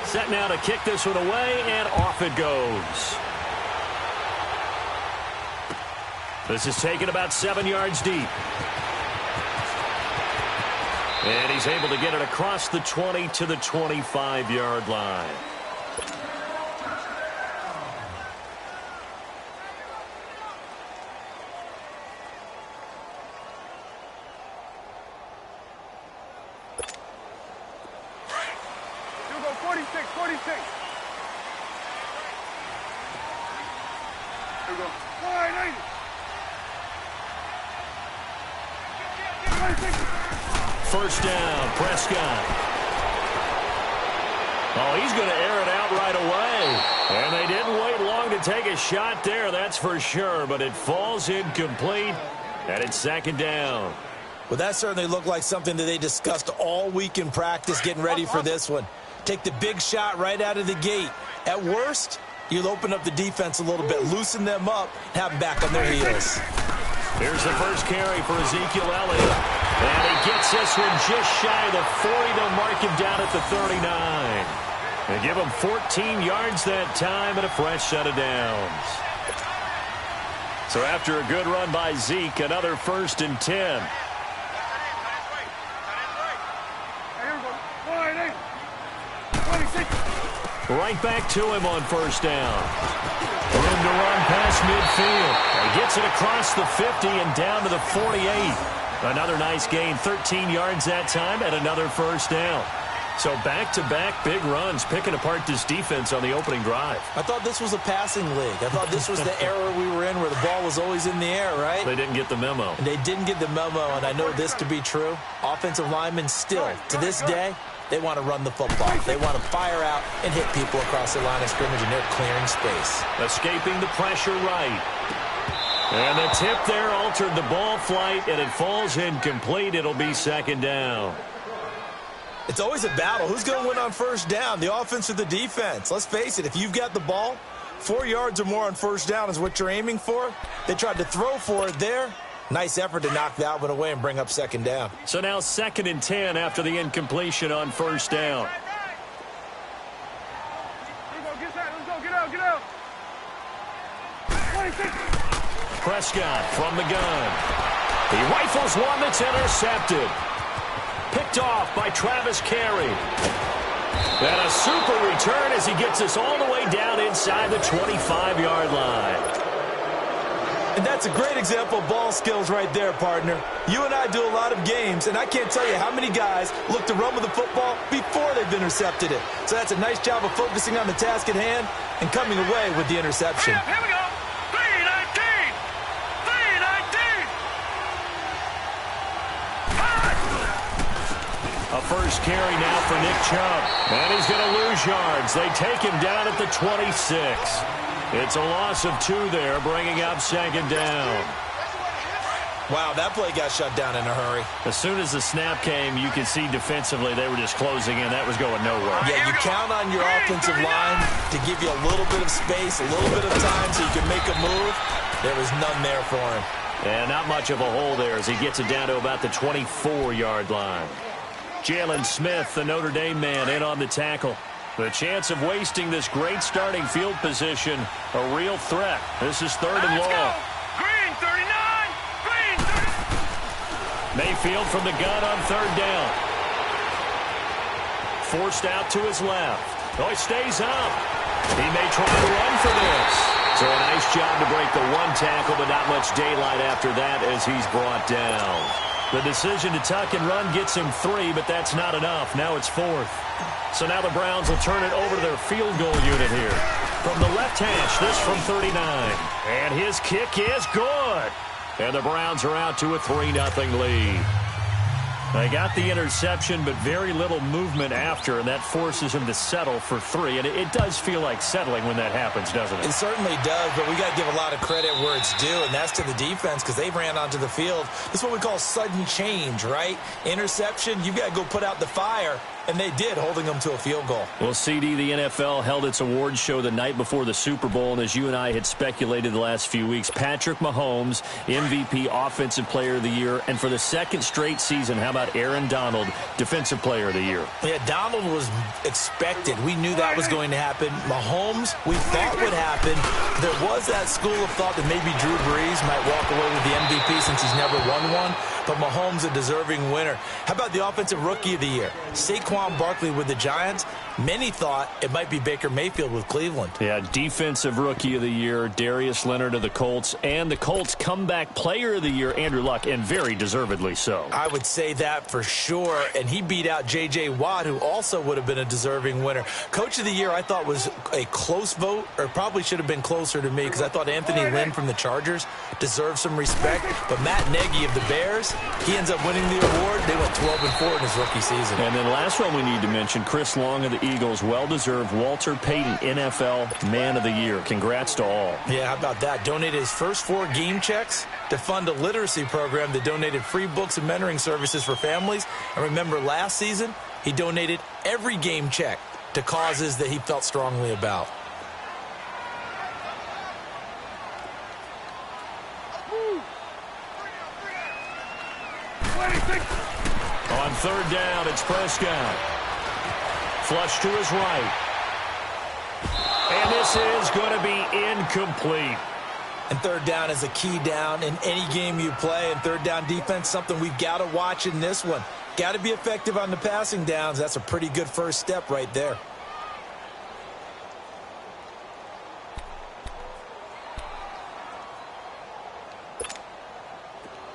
Set now to kick this one away, and off it goes. This is taken about 7 yards deep. And he's able to get it across the 20 to the 25-yard line. You go 46, 46. You go 480. 26. First down, Prescott. Oh, he's going to air it out right away. And they didn't wait long to take a shot there, that's for sure. But it falls incomplete, and it's second down. Well, that certainly looked like something that they discussed all week in practice getting ready for this one. Take the big shot right out of the gate. At worst, you'll open up the defense a little bit, loosen them up, have them back on their heels. Here's the first carry for Ezekiel Elliott. And he gets this one just shy of the 40. They'll mark him down at the 39. And give him 14 yards that time and a fresh set of downs. So after a good run by Zeke, another 1st and 10. Right back to him on first down. Room to run past midfield. He gets it across the 50 and down to the 48. Another nice gain, 13 yards that time, and another first down. So back-to-back big runs, picking apart this defense on the opening drive. I thought this was a passing league. I thought this was the era we were in where the ball was always in the air, right? They didn't get the memo. And they didn't get the memo, and I know this to be true. Offensive linemen still, to this day, they want to run the football. They want to fire out and hit people across the line of scrimmage, and they're clearing space. Escaping the pressure right. And the tip there altered the ball flight, and it falls incomplete. It'll be second down. It's always a battle. Who's going to win on first down, the offense or the defense? Let's face it, if you've got the ball, 4 yards or more on first down is what you're aiming for. They tried to throw for it there. Nice effort to knock that one away and bring up second down. So now 2nd and 10 after the incompletion on first down. Let's go, get out. 26. Prescott from the gun. He rifles one that's intercepted. Picked off by Travis Carey. And a super return as he gets us all the way down inside the 25-yard line. And that's a great example of ball skills right there, partner. You and I do a lot of games, and I can't tell you how many guys look to run with the football before they've intercepted it. So that's a nice job of focusing on the task at hand and coming away with the interception. Here we go. 319. 319. A first carry now for Nick Chubb. And he's going to lose yards. They take him down at the 26. It's a loss of 2 there, bringing up second down. Wow, that play got shut down in a hurry. As soon as the snap came, you could see defensively they were just closing in. That was going nowhere. Yeah, you count on your offensive line to give you a little bit of space, a little bit of time so you can make a move. There was none there for him. And not much of a hole there as he gets it down to about the 24-yard line. Jalen Smith, the Notre Dame man, in on the tackle. The chance of wasting this great starting field position, a real threat. This is 3rd and long. Green 39. Green 30. Mayfield from the gun on 3rd down. Forced out to his left. Oh, he stays up. He may try to run for this. So a nice job to break the 1 tackle, but not much daylight after that as he's brought down. The decision to tuck and run gets him 3, but that's not enough. Now it's 4th. So now the Browns will turn it over to their field goal unit here. From the left hash, this from 39. And his kick is good. And the Browns are out to a 3-0 lead. They got the interception, but very little movement after, and that forces him to settle for 3. And it does feel like settling when that happens, doesn't it? It certainly does, but we got to give a lot of credit where it's due, and that's to the defense because they ran onto the field. This is what we call sudden change, right? Interception, you've got to go put out the fire. And they did, holding them to a field goal. Well, CD, the NFL held its awards show the night before the Super Bowl, and as you and I had speculated the last few weeks, Patrick Mahomes, MVP, Offensive Player of the Year, and for the second straight season, how about Aaron Donald, Defensive Player of the Year? Yeah, Donald was expected. We knew that was going to happen. Mahomes, we thought would happen. There was that school of thought that maybe Drew Brees might walk away with the MVP since he's never won one, but Mahomes a deserving winner. How about the Offensive Rookie of the Year? Saquon Barkley with the Giants. Many thought it might be Baker Mayfield with Cleveland. Yeah, Defensive Rookie of the Year, Darius Leonard of the Colts, and the Colts Comeback Player of the Year, Andrew Luck, and very deservedly so. I would say that for sure, and he beat out J.J. Watt, who also would have been a deserving winner. Coach of the Year, I thought was a close vote, or probably should have been closer to me, because I thought Anthony Lynn from the Chargers deserves some respect, but Matt Nagy of the Bears, he ends up winning the award. They went 12-4 in his rookie season. And then last one we need to mention, Chris Long of the Eagles, well-deserved Walter Payton NFL Man of the Year. Congrats to all. Yeah, how about that? Donated his first 4 game checks to fund a literacy program that donated free books and mentoring services for families. And remember, last season, he donated every game check to causes that he felt strongly about. On third down, it's Prescott. Flush to his right. And this is going to be incomplete. And third down is a key down in any game you play. And third down defense, something we've got to watch in this one. Got to be effective on the passing downs. That's a pretty good first step right there.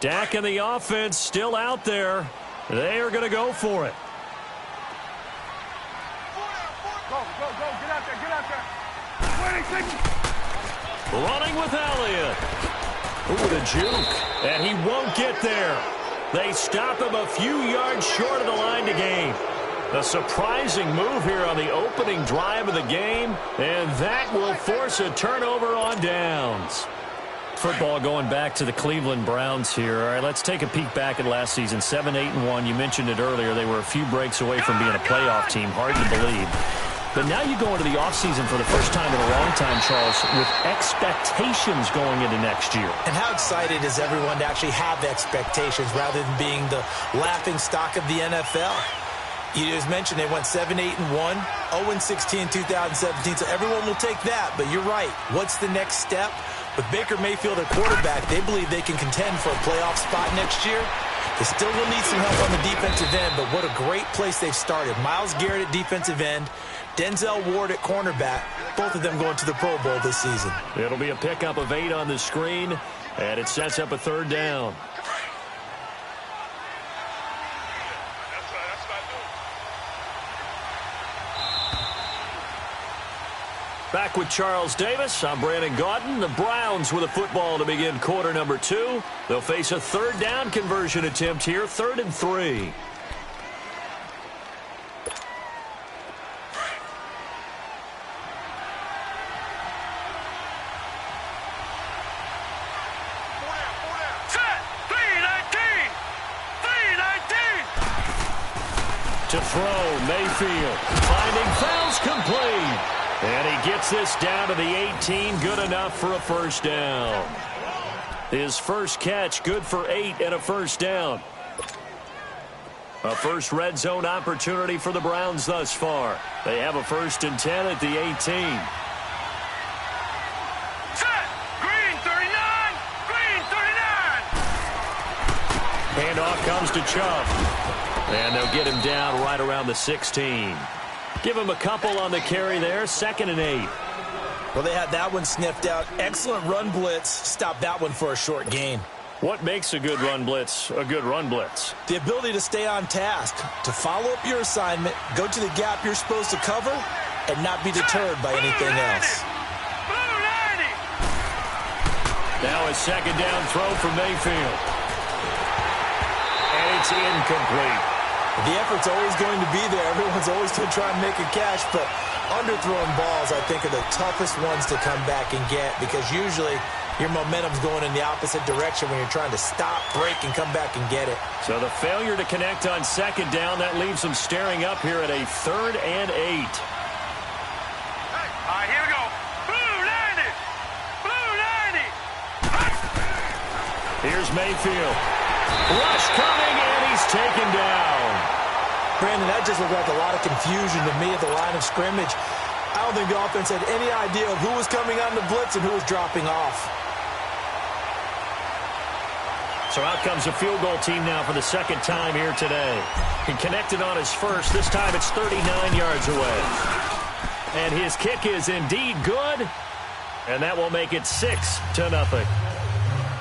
Dak and the offense still out there. They are going to go for it. Go, get out there. 20 seconds. Running with Elliott. Ooh, the juke. And he won't get there. They stop him a few yards short of the line to gain. A surprising move here on the opening drive of the game, and that will force a turnover on downs. Football going back to the Cleveland Browns here. All right, let's take a peek back at last season. 7-8-1. You mentioned it earlier. They were a few breaks away from being a playoff team. Hard to believe. But now you go into the offseason for the first time in a long time, Charles, with expectations going into next year. And how excited is everyone to actually have expectations rather than being the laughing stock of the NFL? You just mentioned they went 7-8-1, 0-16 in 2017, so everyone will take that. But you're right. What's the next step? With Baker Mayfield at quarterback, they believe they can contend for a playoff spot next year. They still will need some help on the defensive end, but what a great place they've started. Myles Garrett at defensive end, Denzel Ward at cornerback, both of them going to the Pro Bowl this season. It'll be a pickup of 8 on the screen, and it sets up a third down. Back with Charles Davis. I'm Brandon Gaudin. The Browns with a football to begin quarter number 2. They'll face a third down conversion attempt here, 3rd and 3. To throw, Mayfield. Finding fouls complete. And he gets this down to the 18, good enough for a first down. His first catch, good for 8 and a first down. A first red zone opportunity for the Browns thus far. They have a 1st and 10 at the 18. Set. Green 39. Green 39. Handoff comes to Chubb. And they'll get him down right around the 16. Give him a couple on the carry there, 2nd and 8. Well, they had that one sniffed out. Excellent run blitz. Stopped that one for a short gain. What makes a good run blitz a good run blitz? The ability to stay on task, to follow up your assignment, go to the gap you're supposed to cover, and not be deterred by anything else. Blue 90. Now a 2nd down throw for Mayfield. And it's incomplete. The effort's always going to be there. Everyone's always going to try and make a catch, but underthrown balls, I think, are the toughest ones to come back and get because usually Your momentum's going in the opposite direction when you're trying to stop, break, and come back and get it. So the failure to connect on second down, that leaves them staring up here at a 3rd and 8. All right, here we go. Blue 90. Blue 90. Here's Mayfield. Rush coming, and he's taken down. Brandon, that just looked like a lot of confusion to me at the line of scrimmage. I don't think the offense had any idea of who was coming on the blitz and who was dropping off. So out comes a field goal team now for the second time here today. He connected on his first. This time it's 39 yards away. And his kick is indeed good. And that will make it 6-0.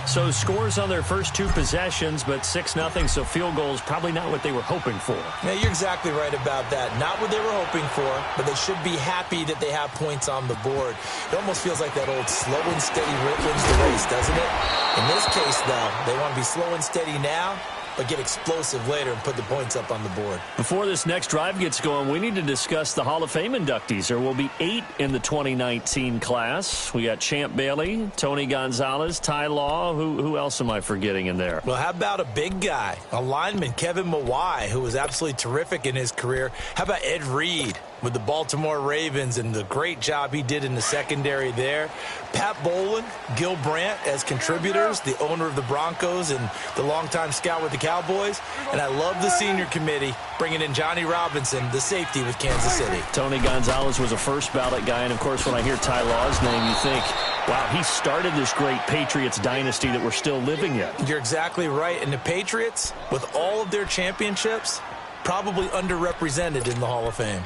So scores on their first 2 possessions, but 6-0, so field goals probably not what they were hoping for. Yeah, you're exactly right about that. Not what they were hoping for, but they should be happy that they have points on the board. It almost feels like that old slow and steady wins the race, doesn't it? In this case, though, they want to be slow and steady now, but get explosive later and put the points up on the board. Before this next drive gets going, we need to discuss the Hall of Fame inductees. There will be 8 in the 2019 class. We got Champ Bailey, Tony Gonzalez, Ty Law. Who else am I forgetting in there? Well, how about a big guy, a lineman, Kevin Mawai, who was absolutely terrific in his career. How about Ed Reed with the Baltimore Ravens and the great job he did in the secondary there. Pat Bowlen, Gil Brandt as contributors, the owner of the Broncos and the longtime scout with the Cowboys. And I love the senior committee bringing in Johnny Robinson, the safety with Kansas City. Tony Gonzalez was a first ballot guy, and of course when I hear Ty Law's name, you think, wow, he started this great Patriots dynasty that we're still living in. You're exactly right. And the Patriots, with all of their championships, probably underrepresented in the Hall of Fame.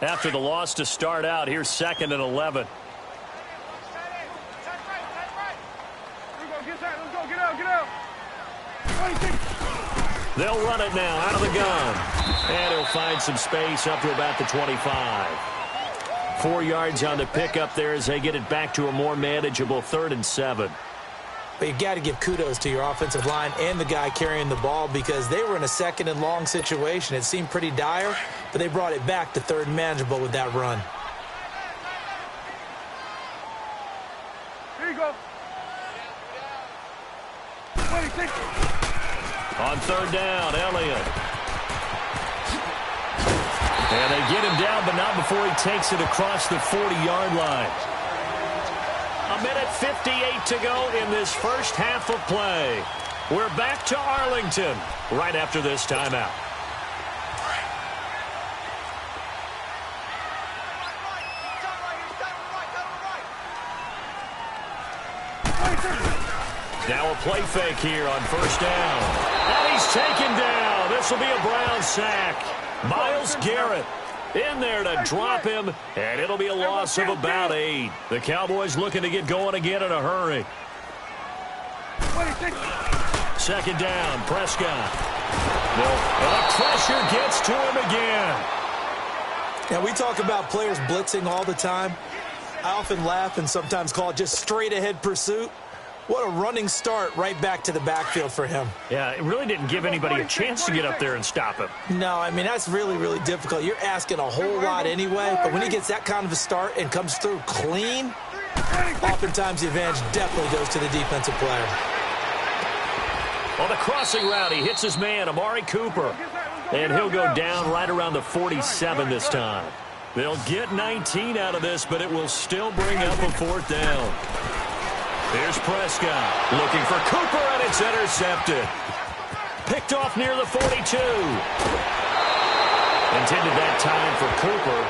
After the loss to start out, here's 2nd and 11. They'll run it now out of the gun. And he'll find some space up to about the 25. 4 yards on the pickup there as they get it back to a more manageable 3rd and 7. But you got to give kudos to your offensive line and the guy carrying the ball because they were in a 2nd and long situation. It seemed pretty dire, but they brought it back to 3rd and manageable with that run. Here you go. On 3rd down, Elliott. And they get him down, but not before he takes it across the 40-yard line. 1:58 to go in this first half of play. We're back to Arlington right after this timeout. Now a play fake here on 1st down. And he's taken down. This will be a Brown sack. Myles Garrett in there to drop him, and it'll be a loss of about 8. The Cowboys looking to get going again in a hurry. 2nd down, Prescott. The pressure gets to him again. Now, we talk about players blitzing all the time. I often laugh and sometimes call it just straight-ahead pursuit. What a running start right back to the backfield for him. Yeah, it really didn't give anybody a chance to get up there and stop him. No, I mean, that's really, really difficult. You're asking a whole lot anyway, but when he gets that kind of a start and comes through clean, oftentimes the advantage definitely goes to the defensive player. On the crossing route, he hits his man, Amari Cooper. And he'll go down right around the 47 this time. They'll get 19 out of this, but it will still bring up a 4th down. Here's Prescott looking for Cooper, and it's intercepted. Picked off near the 42. Intended that time for Cooper.